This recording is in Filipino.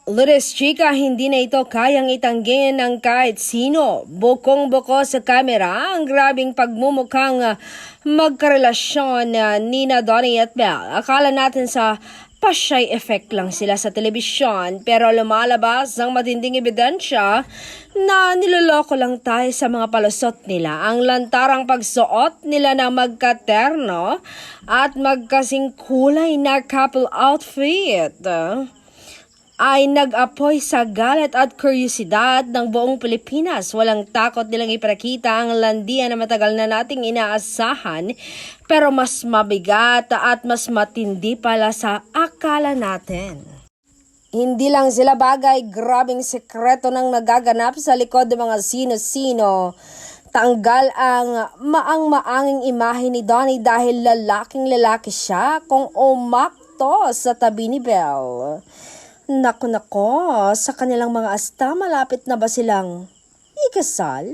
Lourdes Chica, hindi na ito kayang itanggi ng kahit sino. Bukong-buko sa kamera ang grabing pagmumukhang magkarelasyon Nina, Donnie at Belle. Akala natin sa pashay effect lang sila sa telebisyon, pero lumalabas ang matinding ebidensya na niloloko lang tayo sa mga palusot nila. Ang lantarang pagsuot nila ng magkaterno at magkasing kulay na couple outfit ay nag-apoy sa galit at kuryosidad ng buong Pilipinas. Walang takot nilang ipakita ang landian na matagal na nating inaasahan, pero mas mabigat at mas matindi pala sa akala natin. Hindi lang sila bagay, grabing sekreto nang nagaganap sa likod ng mga sino-sino. Tanggal ang maang-maanging imahe ni Donnie dahil lalaking-lalaki siya kung umakto sa tabi ni Belle. Nako, sa kanilang mga asta, malapit na ba silang ikasal?